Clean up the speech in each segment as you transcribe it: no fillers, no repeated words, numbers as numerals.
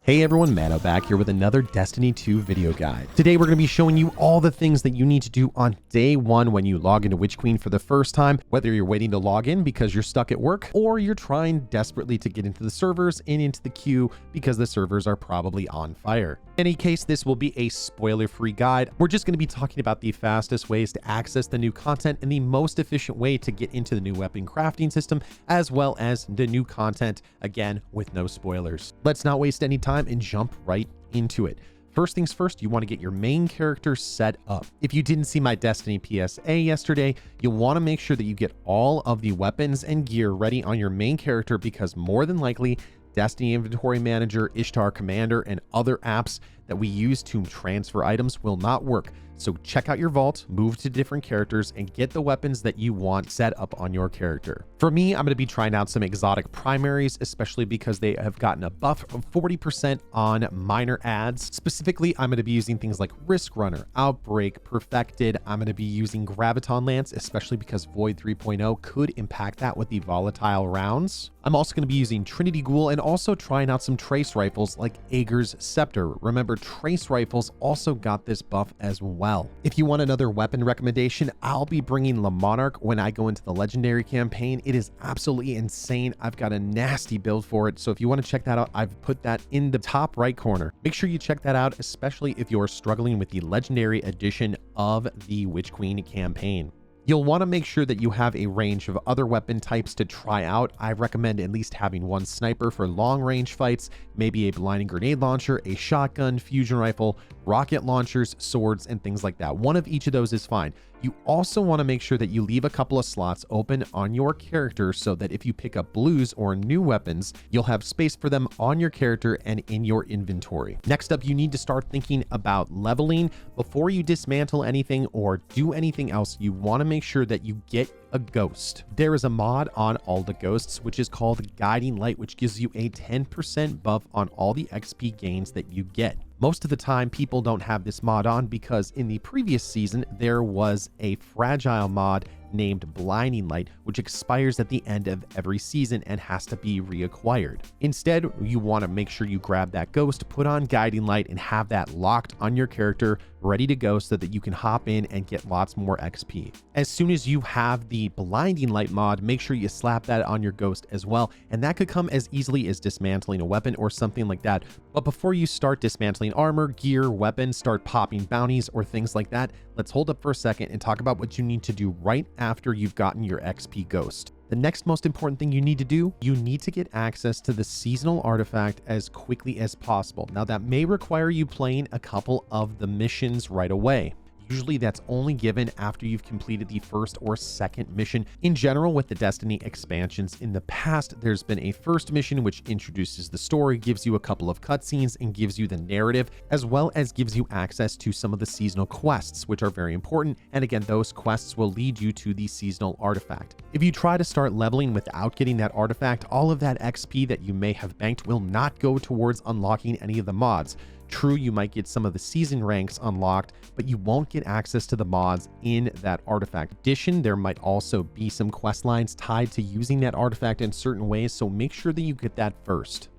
Hey everyone, Mano back here with another Destiny 2 video guide. Today we're going to be showing you all the things that you need to do on day one when you log into Witch Queen for the first time, whether you're waiting to log in because you're stuck at work or you're trying desperately to get into the servers and into the queue because the servers are probably on fire. In any case, this will be a spoiler-free guide. We're just going to be talking about the fastest ways to access the new content and the most efficient way to get into the new weapon crafting system, as well as the new content, again, with no spoilers. Let's not waste any time and jump right into it. First things first, you want to get your main character set up. If you didn't see my Destiny PSA yesterday, you'll want to make sure that you get all of the weapons and gear ready on your main character, because more than likely Destiny Inventory Manager, Ishtar Commander, and other apps that we use to transfer items will not work. So check out your vault, move to different characters, and get the weapons that you want set up on your character. For me, I'm going to be trying out some exotic primaries, especially because they have gotten a buff of 40% on minor adds. Specifically, I'm going to be using things like Risk Runner, Outbreak, Perfected. I'm going to be using Graviton Lance, especially because Void 3.0 could impact that with the volatile rounds. I'm also going to be using Trinity Ghoul and also trying out some trace rifles like Ager's Scepter. Remember, trace rifles also got this buff as well. If you want another weapon recommendation, I'll be bringing Le Monarch when I go into the legendary campaign. It is absolutely insane. I've got a nasty build for it, so if you want to check that out, I've put that in the top right corner. Make sure you check that out, especially if you're struggling with the legendary edition of the Witch Queen campaign. You'll want to make sure that you have a range of other weapon types to try out. I recommend at least having one sniper for long range fights, maybe a blinding grenade launcher, a shotgun, fusion rifle, rocket launchers, swords, and things like that. One of each of those is fine. You also want to make sure that you leave a couple of slots open on your character so that if you pick up blues or new weapons, you'll have space for them on your character and in your inventory. Next up, you need to start thinking about leveling. Before you dismantle anything or do anything else, you want to make sure that you get a ghost. There is a mod on all the ghosts, which is called Guiding Light, which gives you a 10% buff on all the XP gains that you get. Most of the time, people don't have this mod on because in the previous season, there was a fragile mod named Blinding Light, which expires at the end of every season and has to be reacquired. Instead, you want to make sure you grab that ghost, put on Guiding Light, and have that locked on your character, ready to go so that you can hop in and get lots more XP. As soon as you have the Blinding Light mod, make sure you slap that on your ghost as well, and that could come as easily as dismantling a weapon or something like that. But before you start dismantling armor, gear, weapons, start popping bounties or things like that, let's hold up for a second and talk about what you need to do right after you've gotten your XP ghost. The next most important thing you need to do, you need to get access to the seasonal artifact as quickly as possible. Now, that may require you playing a couple of the missions right away. Usually that's only given after you've completed the first or second mission. In general, with the Destiny expansions in the past, there's been a first mission which introduces the story, gives you a couple of cutscenes, and gives you the narrative, as well as gives you access to some of the seasonal quests, which are very important. And again, those quests will lead you to the seasonal artifact. If you try to start leveling without getting that artifact, all of that XP that you may have banked will not go towards unlocking any of the mods. True, you might get some of the season ranks unlocked, but you won't get access to the mods in that artifact. In addition, there might also be some quest lines tied to using that artifact in certain ways, so make sure that you get that first.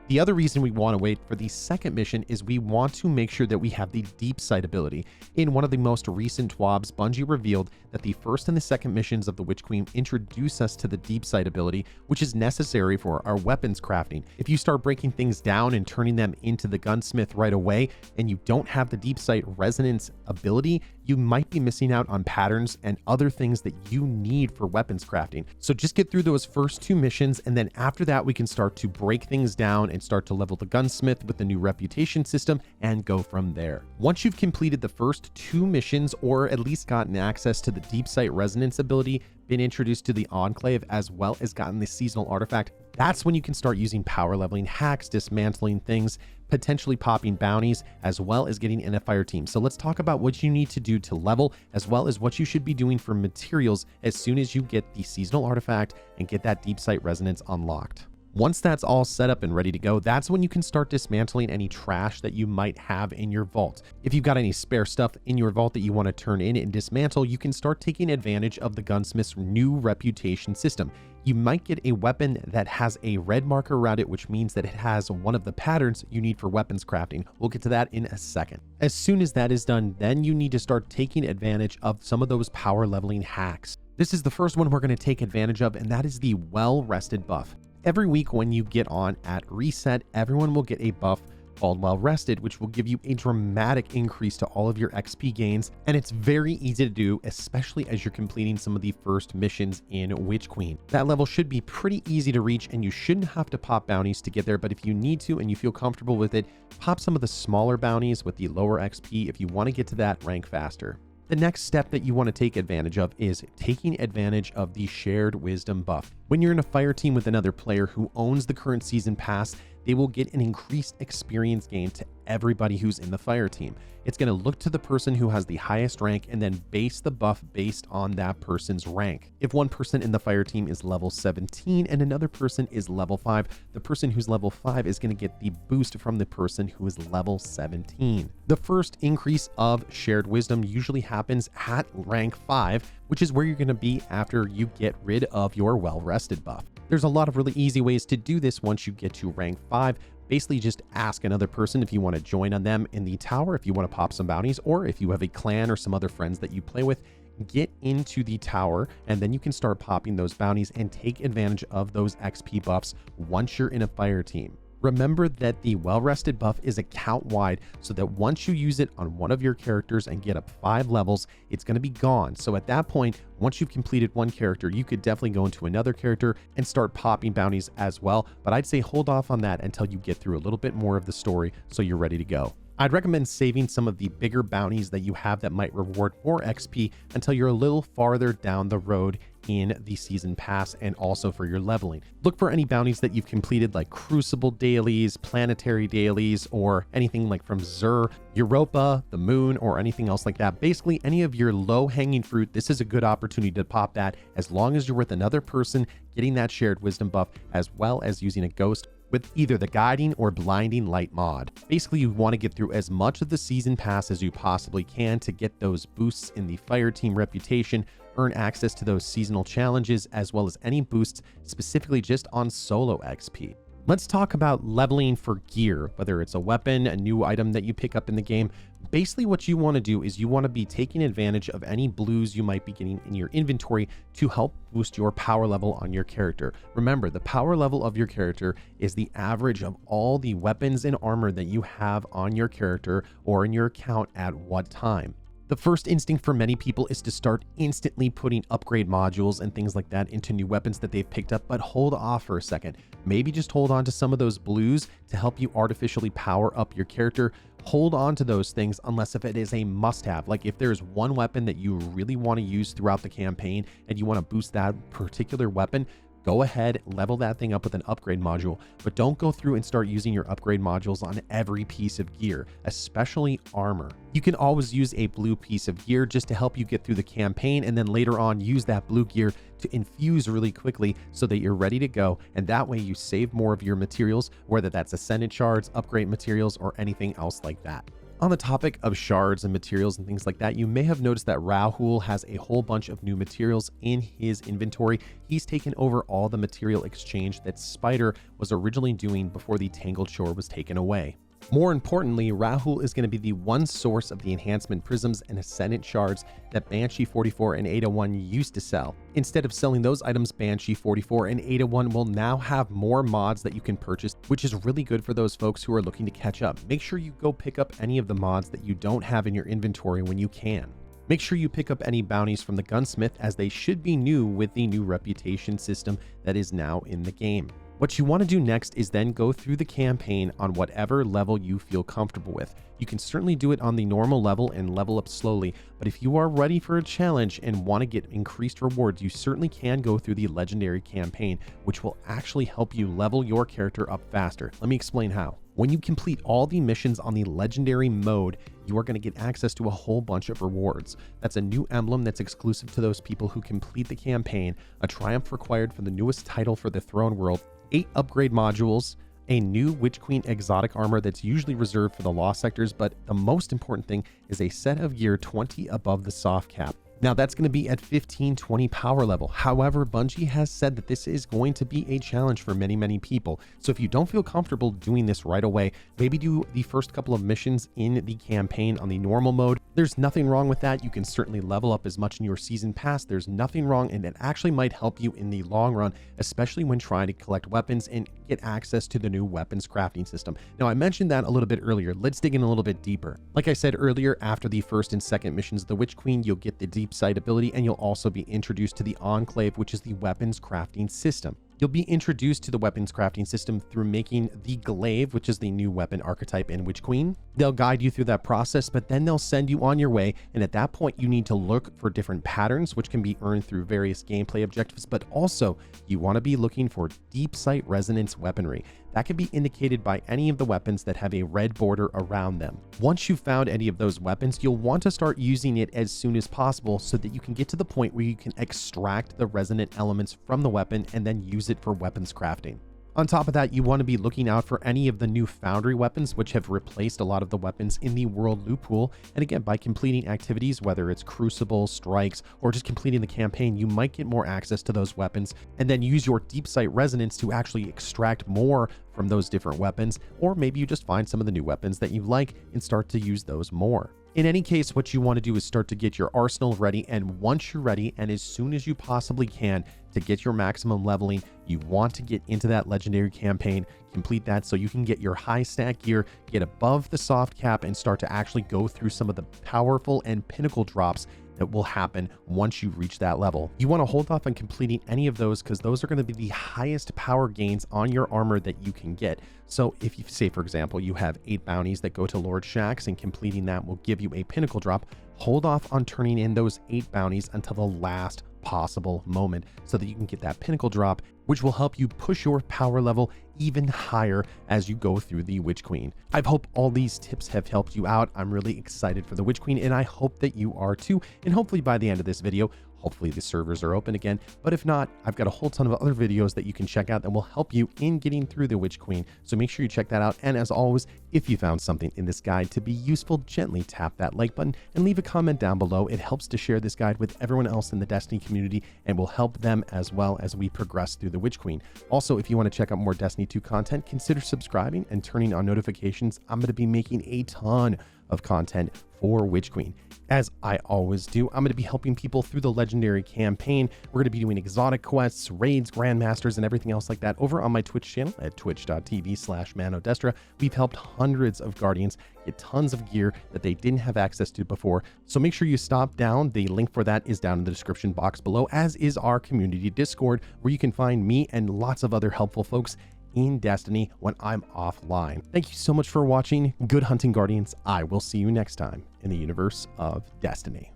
The other reason we want to wait for the second mission is we want to make sure that we have the Deepsight ability. In one of the most recent TWABs, Bungie revealed that the first and the second missions of the Witch Queen introduce us to the Deepsight ability, which is necessary for our weapons crafting. If you start breaking things down and turning them into the gunsmith right away, and you don't have the Deepsight resonance ability, you might be missing out on patterns and other things that you need for weapons crafting. So just get through those first two missions, and then after that, we can start to break things down and start to level the gunsmith with the new reputation system and go from there. Once you've completed the first two missions, or at least gotten access to the Deepsight resonance ability, been introduced to the Enclave, as well as gotten the seasonal artifact, that's when you can start using power leveling hacks, dismantling things, potentially popping bounties, as well as getting in a fire team. So let's talk about what you need to do to level, as well as what you should be doing for materials as soon as you get the seasonal artifact and get that Deepsight resonance unlocked. Once that's all set up and ready to go, that's when you can start dismantling any trash that you might have in your vault. If you've got any spare stuff in your vault that you want to turn in and dismantle, you can start taking advantage of the gunsmith's new reputation system. you might get a weapon that has a red marker around it, which means that it has one of the patterns you need for weapons crafting. We'll get to that in a second. As soon as that is done, then you need to start taking advantage of some of those power leveling hacks. This is the first one we're going to take advantage of, and that is the well-rested buff. Every week when you get on at reset, everyone will get a buff called Well Rested, which will give you a dramatic increase to all of your XP gains, and it's very easy to do, especially as you're completing some of the first missions in Witch Queen. That level should be pretty easy to reach, and you shouldn't have to pop bounties to get there, but if you need to and you feel comfortable with it, pop some of the smaller bounties with the lower XP if you want to get to that rank faster. The next step that you want to take advantage of is taking advantage of the shared wisdom buff. When you're in a fire team with another player who owns the current season pass, they will get an increased experience gain to everybody who's in the fire team. It's going to look to the person who has the highest rank and then base the buff based on that person's rank. If one person in the fire team is level 17 and another person is level 5, the person who's level 5 is going to get the boost from the person who is level 17. The first increase of shared wisdom usually happens at rank 5, which is where you're going to be after you get rid of your well-rested buff. There's a lot of really easy ways to do this once you get to rank 5. Basically, just ask another person if you want to join on them in the tower, if you want to pop some bounties, or if you have a clan or some other friends that you play with, get into the tower, and then you can start popping those bounties and take advantage of those XP buffs once you're in a fire team. Remember that the well-rested buff is account-wide, so that once you use it on one of your characters and get up 5 levels, it's going to be gone. So at that point, once you've completed one character, you could definitely go into another character and start popping bounties as well. But I'd say hold off on that until you get through a little bit more of the story so you're ready to go. I'd recommend saving some of the bigger bounties that you have that might reward more XP until you're a little farther down the road in the season pass and also for your leveling. Look for any bounties that you've completed like Crucible dailies, Planetary dailies, or anything like from Zur, Europa, the Moon, or anything else like that. Basically, any of your low-hanging fruit, this is a good opportunity to pop that as long as you're with another person getting that shared wisdom buff, as well as using a ghost with either the guiding or blinding light mod. Basically, you want to get through as much of the season pass as you possibly can to get those boosts in the fire team reputation, earn access to those seasonal challenges, as well as any boosts specifically just on solo XP. Let's talk about leveling for gear, whether it's a weapon, a new item that you pick up in the game. Basically, what you want to do is you want to be taking advantage of any blues you might be getting in your inventory to help boost your power level on your character. Remember, the power level of your character is the average of all the weapons and armor that you have on your character or in your account at what time. The first instinct for many people is to start instantly putting upgrade modules and things like that into new weapons that they've picked up, but hold off for a second. Maybe just hold on to some of those blues to help you artificially power up your character. Hold on to those things unless if it is a must-have. Like if there's one weapon that you really want to use throughout the campaign and you want to boost that particular weapon, go ahead, level that thing up with an upgrade module, but don't go through and start using your upgrade modules on every piece of gear, especially armor. You can always use a blue piece of gear just to help you get through the campaign, and then later on use that blue gear to infuse really quickly so that you're ready to go, and that way you save more of your materials, whether that's ascendant shards, upgrade materials, or anything else like that. On the topic of shards and materials and things like that, you may have noticed that Rahool has a whole bunch of new materials in his inventory. He's taken over all the material exchange that Spider was originally doing before the Tangled Shore was taken away. More importantly, Rahool is going to be the one source of the enhancement prisms and ascendant shards that Banshee 44 and 801 used to sell. Instead of selling those items, Banshee 44 and 801 will now have more mods that you can purchase, which is really good for those folks who are looking to catch up. Make sure you go pick up any of the mods that you don't have in your inventory when you can. Make sure you pick up any bounties from the gunsmith, as they should be new with the new reputation system that is now in the game. What you want to do next is then go through the campaign on whatever level you feel comfortable with. You can certainly do it on the normal level and level up slowly, but if you are ready for a challenge and want to get increased rewards, you certainly can go through the legendary campaign, which will actually help you level your character up faster. Let me explain how. When you complete all the missions on the legendary mode, you are going to get access to a whole bunch of rewards. That's a new emblem that's exclusive to those people who complete the campaign, a triumph required for the newest title for the Throne World, 8 upgrade modules, a new Witch Queen exotic armor that's usually reserved for the lost sectors, but the most important thing is a set of gear 20 above the soft cap. Now that's going to be at 1520 power level. However, Bungie has said that this is going to be a challenge for many people. So if you don't feel comfortable doing this right away, maybe do the first couple of missions in the campaign on the normal mode. There's nothing wrong with that. You can certainly level up as much in your season pass. There's nothing wrong, and it actually might help you in the long run, especially when trying to collect weapons and get access to the new weapons crafting system. Now, I mentioned that a little bit earlier. Let's dig in a little bit deeper. Like I said earlier, after the first and second missions of the Witch Queen, you'll get the Deepsight ability, and you'll also be introduced to the Enclave, which is the weapons crafting system. You'll be introduced to the weapons crafting system through making the glaive, which is the new weapon archetype in Witch Queen. They'll guide you through that process, but then they'll send you on your way. And at that point, you need to look for different patterns, which can be earned through various gameplay objectives, but also you want to be looking for deep sight resonance weaponry. That can be indicated by any of the weapons that have a red border around them. Once you've found any of those weapons, you'll want to start using it as soon as possible so that you can get to the point where you can extract the resonant elements from the weapon and then use it for weapons crafting. On top of that, you want to be looking out for any of the new Foundry weapons, which have replaced a lot of the weapons in the world loot pool. And again, by completing activities, whether it's Crucible, Strikes, or just completing the campaign, you might get more access to those weapons and then use your Deep Sight Resonance to actually extract more from those different weapons. Or maybe you just find some of the new weapons that you like and start to use those more. In any case, what you want to do is start to get your arsenal ready, and once you're ready, and as soon as you possibly can to get your maximum leveling, you want to get into that legendary campaign, complete that so you can get your high stat gear, get above the soft cap, and start to actually go through some of the powerful and pinnacle drops that will happen once you reach that level. You want to hold off on completing any of those because those are going to be the highest power gains on your armor that you can get. So if you say, for example, you have 8 bounties that go to Lord Shaxx and completing that will give you a pinnacle drop, hold off on turning in those 8 bounties until the last possible moment so that you can get that pinnacle drop, which will help you push your power level even higher as you go through the Witch Queen. I hope all these tips have helped you out. I'm really excited for the Witch Queen, and I hope that you are too. And hopefully by the end of this video, hopefully the servers are open again. But if not, I've got a whole ton of other videos that you can check out that will help you in getting through the Witch Queen. So make sure you check that out. And as always, if you found something in this guide to be useful, gently tap that like button and leave a comment down below. It helps to share this guide with everyone else in the Destiny community and will help them as well as we progress through the Witch Queen. Also, if you want to check out more Destiny 2 content, consider subscribing and turning on notifications. I'm going to be making a ton of content for Witch Queen. As I always do, I'm going to be helping people through the legendary campaign. We're going to be doing exotic quests, raids, grandmasters, and everything else like that over on my Twitch channel at twitch.tv/manodestra. We've helped hundreds of Guardians get tons of gear that they didn't have access to before. So make sure you stop down. The link for that is down in the description box below, as is our community Discord, where you can find me and lots of other helpful folks in Destiny when I'm offline. Thank you so much for watching. Good hunting, Guardians. I will see you next time in the universe of Destiny.